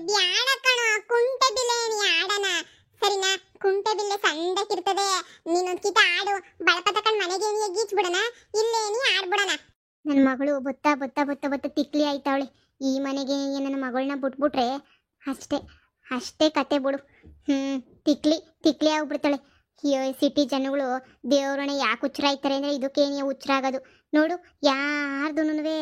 ಬ್ಯಾಡ ಕಣೋ, ಕುಂಟೆ ಬಿಲ್ಲೆ ಆಡೋಣ ಸರಿನಾ? ಕುಂಟೆ ಬಿಲ್ಲೆ ಸಂದಕ್ಕಿರ್ತದೆ. ನೀನೊಂದ್ ಕಿತ ಆಡು, ಬಳಪ ತಕೊಂಡ್ ಮನೆಗೆ ಗೀಚ್ ಬಿಡೋಣ, ಇಲ್ಲೇನಿ ಆಡ್ಬಿಡೋಣ. ನನ್ನ ಮಗಳು ಬೊತ್ತ ಬೊತ್ತ ಬೊತ್ತ ಬೊತ್ತ ತಿಕ್ಲಿ ಆಯ್ತಾವಳೆ. ಈ ಮನೆಗೆ ನನ್ನ ಮಗಳನ್ನ ಬಿಟ್ಬಿಟ್ರೆ ಅಷ್ಟೇ ಅಷ್ಟೇ ಕತೆ ಬಿಡು. ತಿಕ್ಲಿ ತಿಕ್ಲಿ ಆಗ್ಬಿಡ್ತಾಳೆ. ಸಿಟಿ ಜನಗಳು ದೇವ್ರನ್ನ ಯಾಕೆ ಹುಚ್ಚರಾಯ್ತಾರೆ ಅಂದರೆ ಇದಕ್ಕೇನೇ ಹುಚ್ಚರಾಗೋದು. ನೋಡು, ಯಾರ್ದುನುವೆ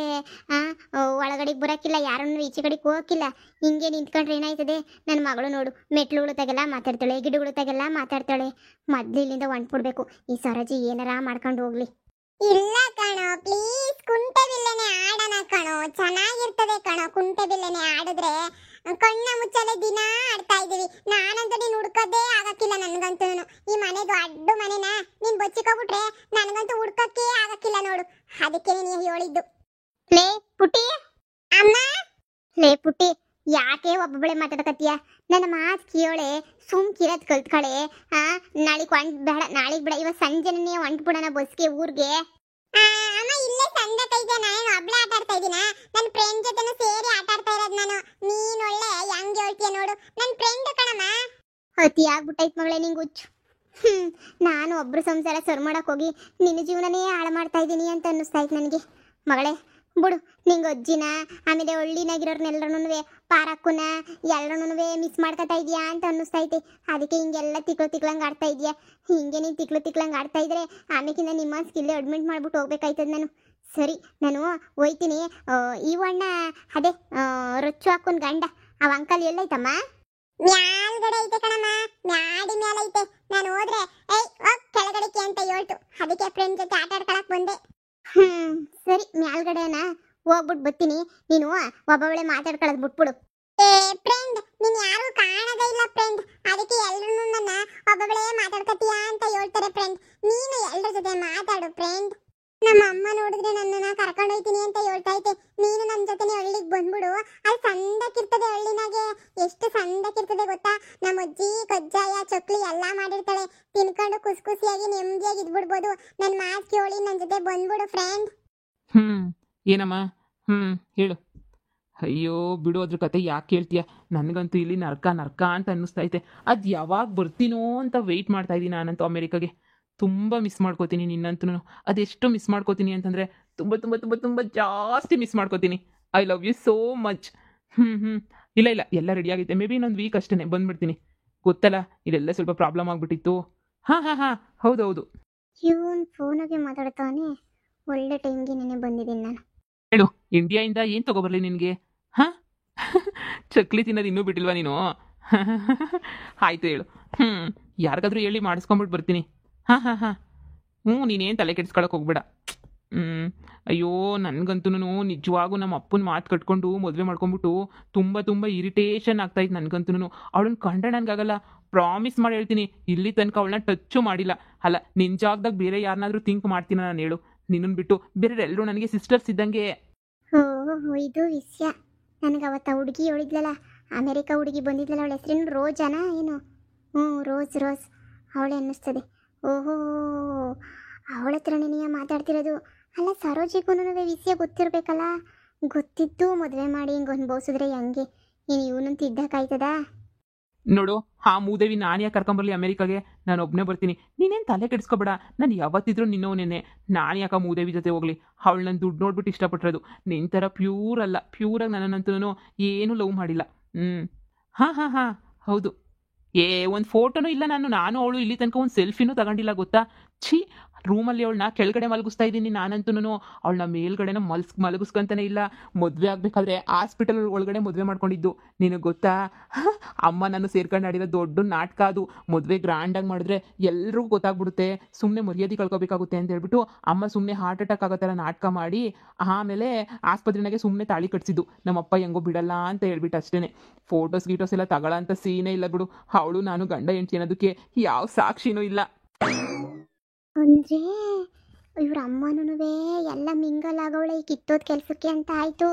ಒಳಗಡೆಗೆ ಬರೋಕ್ಕಿಲ್ಲ, ಯಾರನ್ನು ಈಚೆ ಕಡೆಗೆ ಹೋಗೋಕ್ಕಿಲ್ಲ. ಹಿಂಗೆ ನಿಂತ್ಕೊಂಡ್ರೆ ಏನಾಯ್ತದೆ? ನನ್ನ ಮಗಳು ನೋಡು, ಮೆಟ್ಲುಗಳು ತೆಗೆಲ್ಲ ಮಾತಾಡ್ತಾಳೆ, ಗಿಡಗಳು ತೆಗೆಲ್ಲ ಮಾತಾಡ್ತಾಳೆ. ಮೊದ್ಲು ಇಲ್ಲಿಂದ ಹೊಂಟ್ಬಿಡ್ಬೇಕು. ಈ ಸರೋಜಿ ಏನಾರ ಮಾಡ್ಕೊಂಡು ಹೋಗ್ಲಿ. ಇಲ್ಲ ಕಣೋ, ಪ್ಲೀಸ್ ಕುಂಟೆ ಬಿಲ್ಲೆನೆ ಆಡೋಣ ಕಣೋ, ಚೆನ್ನಾಗಿರ್ತದೆ ಕಣೋ. ಕುಂಟೆ ಬಿಲ್ಲೆನೆ ಆಡಿದ್ರೆ ಕಣ್ಣ ಮುಚ್ಚಲೆ ದಿನ ಆಡ್ತಾ ಇದೀವಿ. ನಾನಂತೂ ನೀನು ಹುಡ್ಕೋದೇ ಆಗಕ್ಕಿಲ್ಲ ನನ್ಗಂತೂ. ಈ ಮನೆದು ಅಡ್ಡು ಮನೆನ ನೀನ್ ಬಚ್ಚಿಕೋಬಿಟ್ರೆ ನನ್ಗಂತೂ ಹುಡ್ಕಕ್ಕೆ ಆಗಕ್ಕಿಲ್ಲ ನೋಡು. ಅದಕ್ಕೆ ನೀನು ಹೇಳಿದ್ದು. ಲೇ ಪುಟ್ಟಿ, ಅಮ್ಮ. ಲೇ ಪುಟ್ಟಿ, ಯಾಕೆ ಒಬ್ಬೊಬ್ಬಳೆ ಮಾತಾಡಕತ್ತೀಯ? ನನ್ನ ಮಾತು ಕೇಳೋಳೆ, ಸುಮ್ಕಿರದ್ ಕಲ್ತ್ಕಳೆ. ನಾಳೆಗೆ ಬೇಡ, ನಾಳೆಗೆ ಬೇಡ, ಇವತ್ತು ಸಂಜೆನೇ ಹೊಂಟ್ಬಿಡೋಣ ಬಸ್ಗೆ ಊರಿಗೆ. ಅಮ್ಮ ಇಲ್ಲೇ ಸಂದಕೈತೆ, ನಾನು ಒಬ್ಳೆ ಆಟ ಆಡ್ತಾ ಇದ್ದೀನ. ನನ್ನ ಫ್ರೆಂಡ್ ಜೊತೆನೂ ಸೇರಿ ಆಟ ಆಡ್ತಾ ಇರೋದು ನಾನು. ನೀನ್ ಒಳ್ಳೆ ಹೆಂಗ್ ಹೇಳ್ತೀಯ ನೋಡು, ನನ್ನ ಫ್ರೆಂಡ್ ಕಣಮ್ಮ. ಅತಿ ಆಗ್ಬಿಟ್ಟೈತ್ ಮಗಳೇ ನಿಂಗೆ ಹುಚ್ಚು. ನಾನು ಒಬ್ರು ಸಂಸಾರ ಸರ್ ಮಾಡಕ್ ಹೋಗಿ ನಿನ್ನ ಜೀವನನೇ ಹಾಳು ಮಾಡ್ತಾ ಇದ್ದೀನಿ ಅಂತ ಅನ್ನಿಸ್ತಾಯ್ತು ನನಗೆ. ಮಗಳೇ ಬಿಡು, ನಿಂಗೆ ಅಜ್ಜಿನ ಆಮೇಲೆ ಹಳ್ಳಿನಾಗಿರೋರ್ನೆಲ್ಲರೂ ಪಾರಕ್ಕುನ ಎಲ್ಲರೂ ಮಿಸ್ ಮಾಡ್ಕೊತಾ ಇದೆಯಾ ಅಂತ ಅನ್ನಿಸ್ತೈತೆ. ಅದಕ್ಕೆ ಹಿಂಗೆಲ್ಲ ತಿಕ್ಳಂಗೆ ಆಡ್ತಾ ಇದೆಯಾ. ಹಿಂಗೆ ನೀನು ತಿಕ್ಳಂಗೆ ಆಡ್ತಾ ಇದ್ರೆ ಆಮೇಕಿಂದ ನಿಮ್ಮ ಸ್ಕಿಲ್ಲೇ ಅಡ್ಮಿಟ್ ಮಾಡ್ಬಿಟ್ಟು ಹೋಗ್ಬೇಕಾಯ್ತದ ನಾನು. ಸರಿ, ನಾನು ಹೋಯ್ತೀನಿ. ಇವಣ್ಣ ಅದೇ ರೊಚ್ಚು ಹಾಕೊಂಡ್ ಗಂಡ ಅವ ಅಂಕಲ್ ಎಲ್ಲೈತಮ್ಮ? ಮ್ಯಾಲ್ಗಡೆ ಐತೆ ಕಣಮ್ಮ, ಮ್ಯಾಡಿ ಮ್ಯಾಲ ಐತೆ. ನಾನು ಹೋದ್ರೆ ಕೆಳಗಡೆಗೆ ಅಂತ ಹೇಳ್ತು. ಅದಕ್ಕೆ ಫ್ರೆಂಡ್ ಜೊತೆ ಆಟ ಆಡ್ಕೊಳಕ್ ಬಂದೆ. ಸರಿ, ಮ್ಯಾಲ್ಗಡೆನ ಹೋಗ್ಬಿಟ್ಟು ಬರ್ತೀನಿ. ನೀನು ಒಬ್ಬೊಳ್ಳೆ ಮಾತಾಡ್ಕೊಳ್ಳೋದು ಬಿಟ್ಬಿಡು. ಫ್ರೆಂಡ್, ನೀನ್ ಯಾರು ಕಾಣದೇ ಇಲ್ಲ ಫ್ರೆಂಡ್, ಅದಕ್ಕೆ ಎಲ್ರು ನನ್ನ ಒಬ್ಬೊಬ್ಬಳೆ ಮಾತಾಡ್ಕತೀಯಾ ಅಂತ ಹೇಳ್ತಾರೆ ಫ್ರೆಂಡ್. ನೀನು ಎಲ್ಲರ ಜೊತೆ ಮಾತಾಡು ಫ್ರೆಂಡ್. ನಮ್ಮ ಅಮ್ಮ ನೋಡಿದ್ರೆ ನನ್ನನ್ನ ಕರ್ಕೊಂಡು ಹೋಯ್ತೀನಿ ಅಂತ ಹೇಳ್ತಾ ಐತೆ. ನೀನು ನನ್ನ ಜೊತೆನೆ ಹಳ್ಳಿಗೆ ಬಂದ್ಬಿಡು. ಅಲ್ಲಿ ಸಂದಕ್ಕಿರ್ತದೆ, ಹಳ್ಳಿನಾಗೆ ಎಷ್ಟು ಸಂದಕ್ಕಿರ್ತದೆ ಗೊತ್ತಾ? ನಮ್ಮ ಅಜ್ಜಿ ಕಜ್ಜಾಯ ಚಕ್ಲಿ ಎಲ್ಲಾ ಮಾಡಿರ್ತಾಳೆ. ತಿನ್ಕೊಂಡು ಖುಷಿಯಾಗಿ ನೆಮ್ಮದಿಯಾಗಿ ಇದ್ಬಿಡ್ಬೋದು. ನನ್ನ ಮಾತು ಕೇಳಿ ನನ್ನ ಜೊತೆ ಬಂದ್ಬಿಡು ಫ್ರೆಂಡ್. ಏನಮ್ಮ? ಹೇಳು. ಅಯ್ಯೋ ಬಿಡು, ಅದ್ರ ಕತೆ ಯಾಕೆ ಕೇಳ್ತೀಯ? ನನಗಂತೂ ಇಲ್ಲಿ ನರ್ಕ ಅಂತ ಅನ್ನಿಸ್ತೈತೆ. ಅದು ಯಾವಾಗ ಬರ್ತೀನೋ ಅಂತ ವೆಯ್ಟ್ ಮಾಡ್ತಾ ಇದ್ದೀನಿ ನಾನಂತೂ. ಅಮೇರಿಕಾಗೆ ತುಂಬ ಮಿಸ್ ಮಾಡ್ಕೋತೀನಿ ನಿನ್ನಂತೂ. ಅದೆಷ್ಟು ಮಿಸ್ ಮಾಡ್ಕೋತೀನಿ ಅಂತಂದರೆ ತುಂಬ ತುಂಬ ತುಂಬ ತುಂಬ ಜಾಸ್ತಿ ಮಿಸ್ ಮಾಡ್ಕೋತೀನಿ. I love you so much. ಇಲ್ಲ ಎಲ್ಲ ರೆಡಿ ಆಗೈತೆ. ಮೇ ಬಿ ಇನ್ನೊಂದು ವೀಕ್ ಅಷ್ಟೇ ಬಂದುಬಿಡ್ತೀನಿ. ಗೊತ್ತಲ್ಲ, ಇಲ್ಲೆಲ್ಲ ಸ್ವಲ್ಪ ಪ್ರಾಬ್ಲಮ್ ಆಗಿಬಿಟ್ಟಿತ್ತು. ಹಾಂ ಹೌದು. ಇವನು ಫೋನಾಗೆ ಮಾತಾಡ್ತಾನೆ. ಒಳ್ಳೆ ಟೈಮ್ಗೆ ನೆನೆ ಬಂದಿದ್ದೀನಿ ನಾನು. ಹೇಳು, ಇಂಡಿಯಾಯಿಂದ ಏನು ತಗೊಬರ್ಲಿ ನಿನಗೆ? ಚಕ್ಲಿ ತಿನ್ನೋದು ಇನ್ನೂ ಬಿಟ್ಟಿಲ್ವಾ ನೀನು? ಆಯ್ತು ಹೇಳು. ಯಾರಿಗಾದ್ರೂ ಹೇಳಿ ಮಾಡಿಸ್ಕೊಂಬಿಟ್ಟು ಬರ್ತೀನಿ. ಹಾಂ ನೀನೇನು ತಲೆ ಕೆಡಿಸ್ಕೊಳಕ್ಕೆ ಹೋಗ್ಬೇಡ. ಅಯ್ಯೋ ನನಗಂತೂ ನಿಜವಾಗೂ ನಮ್ಮ ಅಪ್ಪನ ಮಾತು ಕಟ್ಕೊಂಡು ಮದುವೆ ಮಾಡ್ಕೊಂಬಿಟ್ಟು ತುಂಬ ಇರಿಟೇಷನ್ ಆಗ್ತಾಯಿತ್ತು ನನಗಂತೂ. ಅವಳನ್ನ ಕಂಡ್ರೆ ನನಗಾಗಲ್ಲ, ಪ್ರಾಮಿಸ್ ಮಾಡಿ ಹೇಳ್ತೀನಿ. ಇಲ್ಲಿ ತನಕ ಅವಳನ್ನ ಟಚ್ಚು ಮಾಡಿಲ್ಲ. ಅಲ್ಲ, ನಿನ್ನ ಜಾಗದಾಗ ಬೇರೆ ಯಾರನ್ನಾದ್ರೂ ಥಿಂಕ್ ಮಾಡ್ತೀನಿ ನಾನು. ಹೇಳು, ನಿನ್ನನ್ನು ಬಿಟ್ಟು ಬೇರೆಲ್ಲರೂ ನನಗೆ ಸಿಸ್ಟರ್ಸ್ ಇದ್ದಂಗೆ. ಇದು ವಿಷಯ. ನನಗೆ ಅವತ್ತು ಹುಡುಗಿ ಹೇಳಿದ್ಲಲ್ಲ, ಅಮೇರಿಕಾ ಹುಡುಗಿ ಬಂದಿದ್ಲಲ್ಲ, ಅವಳ ಹೆಸರೇನು ರೋಜಾನ ಏನು? ರೋಜ್ ಅವಳೆ ಅನ್ನಿಸ್ತದೆ. ಓಹೋ, ಅವಳ ಹತ್ರನೇ ನೀ ಮಾತಾಡ್ತಿರೋದು. ಅಲ್ಲ, ಸರೋಜಿಗೂ ವಿಷಯ ಗೊತ್ತಿರಬೇಕಲ್ಲ. ಗೊತ್ತಿದ್ದು ಮದುವೆ ಮಾಡಿ ಹಿಂಗೆ ಅನುಭವಿಸಿದ್ರೆ ಹೆಂಗೆ? ನೀನು ಇವನಂತ ಇದ್ದಕ್ಕಾಯ್ತದ? ನೋಡು, ಮೂದೇವಿ ನಾನು ಯಾಕೆ ಕರ್ಕೊಂಬರ್ಲಿ ಅಮೇರಿಕಾಗೆ? ನಾನು ಒಬ್ಬನೇ ಬರ್ತೀನಿ. ನೀನೇನು ತಲೆ ಕೆಡಿಸ್ಕೊಬೇಡ. ನಾನು ಯಾವತ್ತಿದ್ರು ನಿನ್ನವನೇನೆ. ನಾನು ಯಾಕೆ ಮೂದೇವಿ ಜೊತೆ ಹೋಗ್ಲಿ? ಅವಳು ನನ್ನ ದುಡ್ಡು ನೋಡ್ಬಿಟ್ಟು ಇಷ್ಟಪಟ್ಟಿರೋದು. ನಿನ್ನ ಥರ ಪ್ಯೂರ್ ಅಲ್ಲ. ಪ್ಯೂರಾಗಿ ನನ್ನಂತೂ ಏನೂ ಲವ್ ಮಾಡಿಲ್ಲ. ಹಾಂ ಹೌದು. ಒಂದು ಫೋಟೋನೂ ಇಲ್ಲ. ನಾನು ಅವಳು ಇಲ್ಲಿ ತನಕ ಒಂದು ಸೆಲ್ಫಿನೂ ತಗೊಂಡಿಲ್ಲ ಗೊತ್ತಾ? ಛೀ, ರೂಮಲ್ಲಿ ಅವಳನ್ನ ಕೆಳಗಡೆ ಮಲಗಿಸ್ತಾ ಇದ್ದೀನಿ ನಾನಂತೂ. ಅವಳನ್ನ ಮೇಲ್ಗಡೆನ ಮಲಗಿಸ್ಕೊಂತಾನೆ ಇಲ್ಲ. ಮದುವೆ ಆಗಬೇಕಾದ್ರೆ ಹಾಸ್ಪಿಟಲ್ ಒಳಗಡೆ ಮದುವೆ ಮಾಡ್ಕೊಂಡಿದ್ದು. ನಿನಗೆ ಗೊತ್ತಾ? ಅಮ್ಮ ನಾನು ಸೇರ್ಕೊಂಡು ಆಡಿರೋ ದೊಡ್ಡ ನಾಟಕ ಅದು. ಮದುವೆ ಗ್ರ್ಯಾಂಡಾಗಿ ಮಾಡಿದ್ರೆ ಎಲ್ರಿಗೂ ಗೊತ್ತಾಗ್ಬಿಡುತ್ತೆ, ಸುಮ್ಮನೆ ಮರ್ಯಾದೆ ಕಳ್ಕೊಬೇಕಾಗುತ್ತೆ ಅಂತ ಹೇಳ್ಬಿಟ್ಟು ಅಮ್ಮ ಸುಮ್ಮನೆ ಹಾರ್ಟ್ ಅಟ್ಯಾಕ್ ಆಗೋ ಥರ ನಾಟಕ ಮಾಡಿ ಆಮೇಲೆ ಆಸ್ಪತ್ರೆನಾಗೆ ಸುಮ್ಮನೆ ತಾಳಿ ಕಟ್ಸಿದ್ದು. ನಮ್ಮಪ್ಪ ಹೆಂಗೋ ಬಿಡಲ್ಲ ಅಂತ ಹೇಳ್ಬಿಟ್ಟು ಅಷ್ಟೇ. ಫೋಟೋಸ್ ಎಲ್ಲ ತಗೊಳ್ಳೋ ಅಂತ ಸೀನೇ ಇಲ್ಲ ಬಿಡು. ಅವಳು ನಾನು ಗಂಡ ಹೆಂಡ್ತಿ ಅನ್ನೋದಕ್ಕೆ ಯಾವ ಸಾಕ್ಷಿನೂ ಇಲ್ಲ. ಅಂದ್ರೆ ಇವ್ರ ಅಮ್ಮನೂ ಎಲ್ಲ ಮಿಂಗಲ್ ಆಗೋಳೆ ಈ ಕಿತ್ತೋದ್ ಕೆಲ್ಸಕ್ಕೆ ಅಂತ ಆಯ್ತು.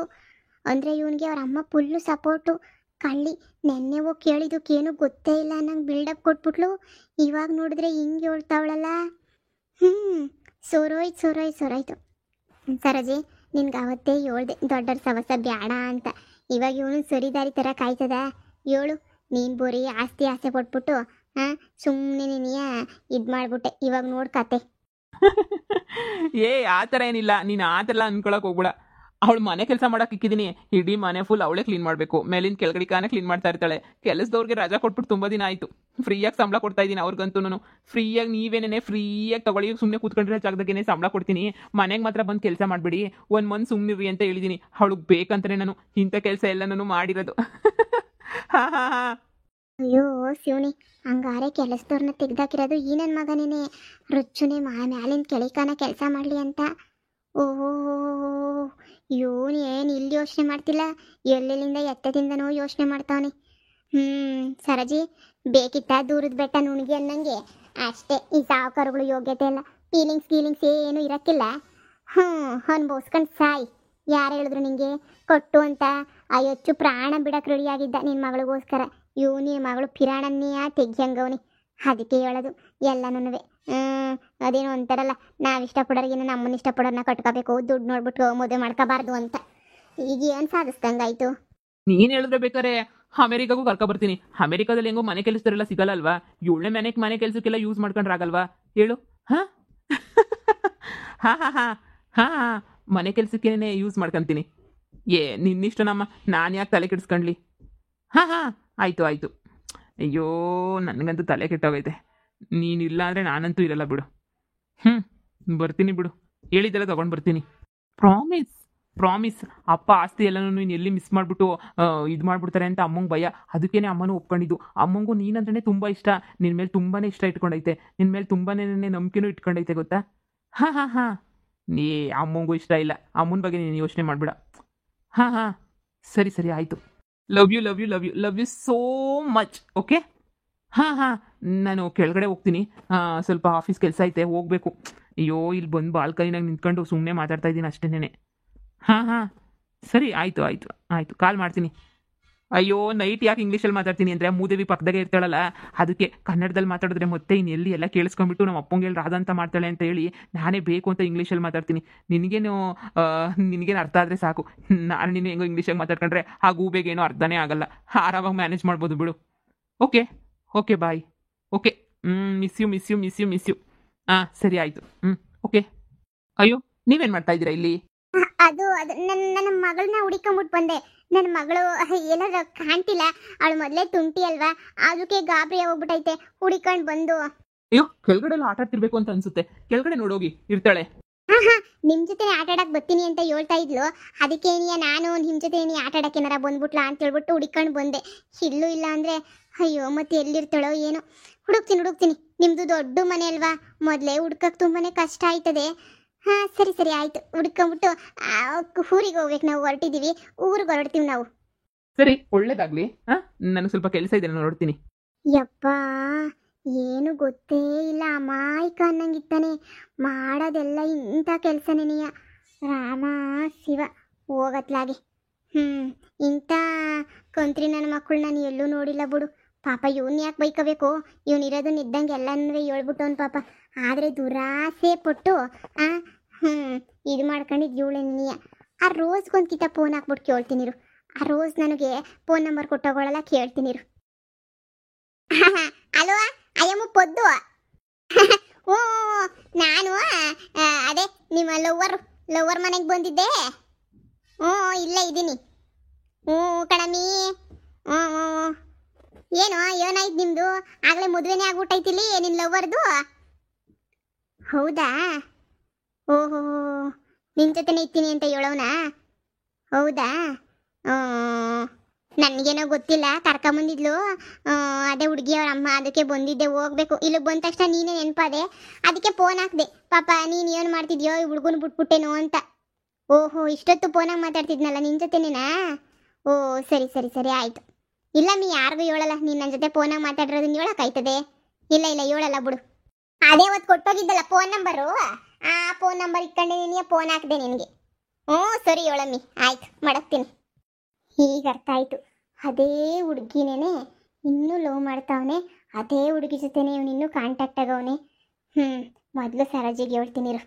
ಅಂದ್ರೆ ಇವನಿಗೆ ಅವ್ರ ಅಮ್ಮ ಫುಲ್ಲು ಸಪೋರ್ಟು. ಕಳ್ಳಿ ನೆನ್ನೆ ಹೋಗಿ ಕೇಳಿದಕ್ಕೇನು ಗೊತ್ತೇ ಇಲ್ಲ ನಂಗೆ ಬಿಲ್ಡಪ್ ಕೊಟ್ಬಿಟ್ಲು. ಇವಾಗ ನೋಡಿದ್ರೆ ಹಿಂಗೆ ಹೇಳ್ತಾವಳಲ್ಲ. ಸೋರೋಯ್ತು. ಸರೋಜಿ, ನಿನ್ಗೆ ಅವತ್ತೇ ಹೇಳ್ದೆ ದೊಡ್ಡರ ಸವಸ ಬ್ಯಾಡ ಅಂತ. ಇವಾಗ ಇವನು ಸರಿದಾರಿ ಥರ ಕಾಯ್ತದ ಏಳು ನೀನು ಬರೀ ಆಸ್ತಿ ಆಸೆ ಪಟ್ಬಿಟ್ಟು ಹಾಂ ಸುಮ್ಮನೆ ನೀನಿಯ ಇದು ಮಾಡ್ಬಿಟ್ಟೆ ಇವಾಗ ನೋಡ್ ಕತೆ ಏ ಆ ಥರ ಏನಿಲ್ಲ, ನೀನು ಆ ಥರ ಎಲ್ಲ ಅನ್ಕೊಳಕ್ಕೆ ಹೋಗ್ಬೇಡ. ಅವಳು ಮನೆ ಕೆಲಸ ಮಾಡಕ್ಕೆ ಇಕ್ಕಿದ್ದೀನಿ, ಇಡೀ ಮನೆ ಫುಲ್ ಅವಳೇ ಕ್ಲೀನ್ ಮಾಡಬೇಕು. ಮೇಲಿನ ಕೆಳಗಡೆ ಕಾನೇ ಕ್ಲೀನ್ ಮಾಡ್ತಾ ಇರ್ತಾಳೆ. ಕೆಲಸದವ್ರಿಗೆ ರಜಾ ಕೊಟ್ಬಿಟ್ಟು ತುಂಬ ದಿನ ಆಯಿತು. ಫ್ರೀಯಾಗಿ ಸಂಬಳ ಕೊಡ್ತಾ ಇದ್ದೀನಿ ಅವ್ರಿಗಂತೂ. ಫ್ರೀಯಾಗಿ ನೀವೇನೇ ಫ್ರೀಯಾಗಿ ತಗೊಳ್ಳಿ, ಸುಮ್ಮನೆ ಕೂತ್ಕೊಂಡಿರೋ ಜಾಗದಾಗೇನೆ ಸಂಬಳ ಕೊಡ್ತೀನಿ. ಮನೆಗೆ ಮಾತ್ರ ಬಂದು ಕೆಲಸ ಮಾಡಬೇಡಿ, ಒಂದು ಮಂತ್ ಸುಮ್ಮನಿರಿ ಅಂತ ಹೇಳಿದ್ದೀನಿ. ಅವಳಿಗೆ ಬೇಕಂತಾನೆ ನಾನು ಇಂಥ ಕೆಲಸ ಎಲ್ಲ ನಾನು ಮಾಡಿರೋದು. ಹಾಂ ಹಾಂ ಹಾಂ. ಅಯ್ಯೋ ಶಿವನಿ, ಹಂಗಾರೆ ಕೆಲಸದವ್ರನ್ನ ತೆಗ್ದಾಕಿರೋದು ಈ ನನ್ನ ಮಗನೇನೆ ರುಚ್ಚುನೆ ಮ್ಯಾಲಿನ ಕೆಳಿಕಾನ ಕೆಲಸ ಮಾಡಲಿ ಅಂತ. ಓಹೋ ಇವನು ಏನು ಇಲ್ಲಿ ಯೋಚನೆ ಮಾಡ್ತಿಲ್ಲ, ಎಲ್ಲೆಲ್ಲಿಂದ ಎತ್ತದಿಂದನೋ ಯೋಚನೆ ಮಾಡ್ತಾವನೆ. ಸರಜಿ ಬೇಕಿತ್ತ ದೂರದ ಬೆಟ್ಟ ನುಣಿಗೆ ಅನ್ನಂಗೆ ಅಷ್ಟೇ. ಈ ಸಾವುಕಾರುಗಳು ಯೋಗ್ಯತೆ ಇಲ್ಲ, ಫೀಲಿಂಗ್ಸ್ ಏನು ಇರಕ್ಕಿಲ್ಲ. ಅನ್ಬೋಸ್ಕೊಂಡು ಸಾಯಿ. ಯಾರು ಹೇಳಿದ್ರು ನಿಂಗೆ ಕೊಟ್ಟು ಅಂತ? ಅಯ್ಯೊಚ್ಚು ಪ್ರಾಣ ಬಿಡಕ್ಕೆ ರೆಡಿಯಾಗಿದ್ದ ನಿನ್ನ ಮಗಳಿಗೋಸ್ಕರ. ಇವನಿ ಮಗಳು ಪಿರಾಣನ್ನೇ ತೆಗ್ಯಂಗವನಿ. ಅದಕ್ಕೆ ಹೇಳೋದು ಎಲ್ಲನೂ. ಅದೇನೋ ಅಂತಾರಲ್ಲ, ನಾವು ಇಷ್ಟಪಡೋರಿಗೇನು ನಮ್ಮನ್ನು ಇಷ್ಟಪಡೋರನ್ನ ಕಟ್ಕೋಬೇಕು, ದುಡ್ಡು ನೋಡ್ಬಿಟ್ಟು ಮದುವೆ ಮಾಡ್ಕೋಬಾರ್ದು ಅಂತ. ಈಗ ಏನು ಸಾಧಿಸ್ದಂಗಾಯ್ತು? ನೀನು ಹೇಳಿದ್ರೆ ಬೇಕಾರೆ ಅಮೆರಿಕಾಗೂ ಕರ್ಕೊಬರ್ತೀನಿ. ಅಮೆರಿಕಾದಲ್ಲಿ ಹೆಂಗೋ ಮನೆ ಕೆಲಸದವರೆಲ್ಲ ಸಿಗಲ್ಲ ಅಲ್ವಾ? ಇವಳೆ ಮನೆ ಕೆಲಸಕ್ಕೆಲ್ಲ ಯೂಸ್ ಮಾಡ್ಕೊಂಡ್ರೆ ಆಗಲ್ವಾ ಹೇಳು? ಹಾಂ ಹಾಂ ಹಾಂ ಹಾಂ ಹಾಂ ಮನೆ ಕೆಲಸಕ್ಕೇನೆ ಯೂಸ್ ಮಾಡ್ಕೊತೀನಿ. ನಿನ್ನಿಷ್ಟ ನಮ್ಮ, ನಾನು ಯಾಕೆ ತಲೆ ಕೆಡಿಸ್ಕೊಂಡ್ಲಿ? ಹಾಂ ಹಾಂ ಆಯಿತು ಆಯಿತು. ಅಯ್ಯೋ ನನಗಂತೂ ತಲೆ ಕೆಟ್ಟೋಗೈತೆ. ನೀನಿಲ್ಲ ಅಂದರೆ ನಾನಂತೂ ಇರಲ್ಲ ಬಿಡು. ಬರ್ತೀನಿ ಬಿಡು, ಹೇಳಿದ್ದೆಲ್ಲ ತೊಗೊಂಡು ಬರ್ತೀನಿ. ಪ್ರಾಮಿಸ್. ಅಪ್ಪ ಆಸ್ತಿ ಎಲ್ಲನೂ ನೀನು ಎಲ್ಲಿ ಮಿಸ್ ಮಾಡಿಬಿಟ್ಟು ಇದು ಮಾಡಿಬಿಡ್ತಾರೆ ಅಂತ ಅಮ್ಮಂಗೆ ಭಯ. ಅದಕ್ಕೇ ಅಮ್ಮನೂ ಒಪ್ಕೊಂಡಿದ್ದು. ಅಮ್ಮಂಗೂ ನೀನಂದ್ರೆ ತುಂಬ ಇಷ್ಟ, ನಿನ್ನ ಮೇಲೆ ತುಂಬಾ ಇಷ್ಟ ಇಟ್ಕೊಂಡೈತೆ, ನಿನ್ನ ಮೇಲೆ ತುಂಬಾ ನಂಬಿಕೆನೂ ಇಟ್ಕೊಂಡೈತೆ ಗೊತ್ತಾ? ಹಾಂ ಹಾಂ ಹಾಂ. ಅಮ್ಮಂಗೂ ಇಷ್ಟ ಇಲ್ಲ, ಅಮ್ಮನ ಬಗ್ಗೆ ನೀನು ಯೋಚನೆ ಮಾಡಬೇಡ. ಹಾಂ ಹಾಂ ಸರಿ ಆಯಿತು. Love you so much. Okay ಹಾಂ ಹಾಂ. ನಾನು ಕೆಳಗಡೆ ಹೋಗ್ತೀನಿ, ಸ್ವಲ್ಪ ಆಫೀಸ್ ಕೆಲಸ ಐತೆ, ಹೋಗಬೇಕು. ಅಯ್ಯೋ ಇಲ್ಲಿ ಬಂದು ಬಾಲ್ಕನಿನಾಗ ನಿಂತ್ಕೊಂಡು ಸುಮ್ಮನೆ ಮಾತಾಡ್ತಾ ಇದ್ದೀನಿ ಅಷ್ಟೇನೆ. ಹಾಂ ಹಾಂ ಸರಿ ಆಯಿತು ಕಾಲ್ ಮಾಡ್ತೀನಿ. ಅಯ್ಯೋ ನೈಟ್ ಯಾಕೆ ಇಂಗ್ಲೀಷಲ್ಲಿ ಮಾತಾಡ್ತೀನಿ ಅಂದರೆ ಮೂದೇವಿ ಪಕ್ಕದಾಗೆ ಇರ್ತಾಳಲ್ಲ, ಅದಕ್ಕೆ ಕನ್ನಡದಲ್ಲಿ ಮಾತಾಡಿದ್ರೆ ಮತ್ತೆ ಇನ್ನೆಲ್ಲಿ ಎಲ್ಲ ಕೇಳಿಸ್ಕೊಂಡ್ಬಿಟ್ಟು ನಮ್ಮ ಅಪ್ಪಂಗೆ ಹೇಳಿ ರಾಧ ಅಂತ ಮಾಡ್ತಾಳೆ ಅಂತ ಹೇಳಿ ನಾನೇ ಬೇಕು ಅಂತ ಇಂಗ್ಲೀಷಲ್ಲಿ ಮಾತಾಡ್ತೀನಿ. ನಿನಗೇನು ಅರ್ಥ ಆದರೆ ಸಾಕು. ನಾನು ನೀನು ಹೆಂಗೋ ಇಂಗ್ಲೀಷಾಗಿ ಮಾತಾಡ್ಕೊಂಡ್ರೆ ಆ ಗೂಬೆಗೇನೋ ಅರ್ಥನೇ ಆಗಲ್ಲ. ಆರಾಮಾಗಿ ಮ್ಯಾನೇಜ್ ಮಾಡ್ಬೋದು ಬಿಡು. Okay bye. Okay miss you. ಹಾಂ ಸರಿ ಆಯಿತು. ಓಕೆ. ಅಯ್ಯೋ ನೀವೇನು ಮಾಡ್ತಾ ಇದ್ದೀರಾ ಇಲ್ಲಿ? ಅದು ನನ್ನ ಮಗಳನ್ನ ಹುಡಿಕೊಂಬಿಟ್ಟು ಬಂದೆ. ನನ್ನ ಮಗಳು ಏನಾದ್ರು ಕಾಣ್ತಿಲ್ಲ, ಅವಳು ಮೊದಲೇ ತುಂಟಿ ಅಲ್ವಾ, ಅದಕ್ಕೆ ಗಾಬರಿ ಹೋಗ್ಬಿಟ್ಟೈತೆ, ಹುಡಿಕೊಂಡು ಬಂದು. ಅಯ್ಯೋ ಕೆಳಗಡೆ ಎಲ್ಲ ಆಟ ಆಡ್ತಿರ್ಬೇಕು ಅಂತ ಅನ್ಸುತ್ತೆ, ಕೆಳಗಡೆ ನೋಡೋಗಿ ಇರ್ತಾಳೆ. ಹಾಂ ನಿಮ್ಮ ಜೊತೆ ಆಟ ಆಡಕ್ಕೆ ಬರ್ತೀನಿ ಅಂತ ಹೇಳ್ತಾ ಇದ್ಲು. ಅದಕ್ಕೆ ನಾನು ನಿಮ್ಮ ಜೊತೆ ಆಟ ಆಡಕ್ಕೆ ಏನಾರ ಬಂದ್ಬಿಟ್ಲಾ ಅಂತ ಹೇಳ್ಬಿಟ್ಟು ಹುಡಿಕೊಂಡು ಬಂದೆ. ಇಲ್ಲೂ ಇಲ್ಲ ಅಂದರೆ ಅಯ್ಯೋ ಮತ್ತೆ ಎಲ್ಲಿರ್ತಾಳೋ ಏನೋ. ಹುಡುಕ್ತೀನಿ. ನಿಮ್ಮದು ದೊಡ್ಡ ಮನೆ ಅಲ್ವಾ, ಮೊದಲೇ ಹುಡ್ಕಕ್ಕೆ ತುಂಬಾ ಕಷ್ಟ ಆಯ್ತದೆ. ಹಾಂ ಸರಿ ಆಯಿತು. ಹುಡ್ಕೊಂಬಿಟ್ಟು ಊರಿಗೆ ಹೋಗ್ಬೇಕು, ನಾವು ಹೊರಟಿದ್ದೀವಿ, ಊರಿಗೆ ಹೊರಡ್ತೀವಿ ನಾವು. ಸರಿ ಒಳ್ಳೇದಾಗ್ಲಿ. ನನಗೆ ಸ್ವಲ್ಪ ಕೆಲಸ ಇದೆ, ನಾನು ಹೊರಡ್ತೀನಿ. ಯಪ್ಪ ಏನು ಗೊತ್ತೇ ಇಲ್ಲ, ಅಮಾಯಕ ಅನ್ನಂಗಿತ್ತಾನೆ ಮಾಡೋದೆಲ್ಲ ಇಂಥ ಕೆಲಸನೇನೆಯ. ರಾಮ ಶಿವ ಹೋಗತ್ಲಾಗೆ. ಇಂಥ ಕಂತ್ರಿ ನನ್ನ ಮಕ್ಕಳು ನಾನು ಎಲ್ಲೂ ನೋಡಿಲ್ಲ ಬಿಡು. ಪಾಪ ಇವನ್ ಯಾಕೆ ಬೈಕೋಬೇಕು? ಇವನಿರೋದನ್ನ ಇದ್ದಂಗೆ ಎಲ್ಲನೂ ಹೇಳ್ಬಿಟ್ಟವನು ಪಾಪ. ಆದರೆ ದುರಾಸೆ ಪಟ್ಟು ಇದು ಮಾಡ್ಕೊಂಡಿದ್ದು ಇವಳೆ ನೀಯ. ಆ ರೋಸ್ಗೊಂದು ಕಿತ ಫೋನ್ ಹಾಕ್ಬಿಟ್ಟು ಕೇಳ್ತೀನಿರು. ಆ ರೋಸ್ ನನಗೆ ಫೋನ್ ನಂಬರ್ ಕೊಟ್ಟೋಗಳಲ್ಲ, ಕೇಳ್ತೀನಿರು. ಹಲೋ ಅಯ್ಯಮ್ಮ ಪೊದ್ದು. ಓ ನಾನು ಅದೇ ನಿಮ್ಮ ಲವರ್ ಮನೆಗೆ ಬಂದಿದ್ದೆ. ಇಲ್ಲೇ ಇದ್ದೀನಿ. ಕಣಮಿ. ಏನಾಯ್ತು ನಿಮ್ಮದು? ಆಗಲೇ ಮದುವೆನೇ ಆಗ್ಬಿಟ್ಟೈತಿಲಿ ನಿನ್ನ ಲವರ್ದು? ಹೌದಾ? ಓಹೋ ನಿನ್ನ ಜೊತೆನೇ ಇರ್ತೀನಿ ಅಂತ ಹೇಳೋನಾ? ಹೌದಾ? ನನಗೇನೋ ಗೊತ್ತಿಲ್ಲ, ಕರ್ಕೊಂಬಂದಿದ್ಲು ಅದೇ ಹುಡುಗಿಯವ್ರ ಅಮ್ಮ, ಅದಕ್ಕೆ ಬಂದಿದ್ದೆ. ಹೋಗ್ಬೇಕು. ಇಲ್ಲಿಗೆ ಬಂದ ತಕ್ಷಣ ನೀನೇ ನೆನಪಾದೆ, ಅದಕ್ಕೆ ಫೋನ್ ಹಾಕ್ದೆ. ಪಾಪ ನೀನು ಏನು ಮಾಡ್ತಿದ್ಯೋ ಈ ಹುಡುಗನ ಬಿಟ್ಬಿಟ್ಟೇನೋ ಅಂತ. ಓಹೋ ಇಷ್ಟೊತ್ತು ಫೋನಾಗ ಮಾತಾಡ್ತಿದ್ನಲ್ಲ ನಿನ್ನ ಜೊತೆನೇನಾ? ಓ ಸರಿ ಆಯಿತು. ಇಲ್ಲ ಯಾರಿಗೂ ಹೇಳಲ್ಲ, ನೀನು ನನ್ನ ಜೊತೆ ಫೋನಾಗ ಮಾತಾಡಿರೋದನ್ನ ಹೇಳೋಕ್ಕಾಯ್ತದೆ? ಇಲ್ಲ ಹೇಳಲ್ಲ ಬಿಡು. ಅದೇ ಅವತ್ತು ಕೊಟ್ಟೋಗಿದ್ದಲ್ಲ ಫೋನ್ ನಂಬರು, ಆ ಫೋನ್ ನಂಬರ್ ಇಟ್ಕೊಂಡೆ ನೀನು ಫೋನ್ ಹಾಕಿದೆ ನಿನಗೆ. ಸರಿ ಹೇಳಮ್ಮಿ, ಆಯ್ತು ಮಡಗ್ತೀನಿ. ಈಗ ಅರ್ಥ ಆಯಿತು, ಅದೇ ಹುಡುಗಿನೇನೆ ಇನ್ನೂ ಲವ್ ಮಾಡ್ತಾವನೆ, ಅದೇ ಹುಡುಗಿ ಜೊತೆನೇ ಇವನಿನ್ನೂ ಕಾಂಟ್ಯಾಕ್ಟ್ ಆಗವನೆ. ಮೊದಲು ಸರೋಜಿಗೆ ಹೇಳ್ತೀನಿ ಇರು.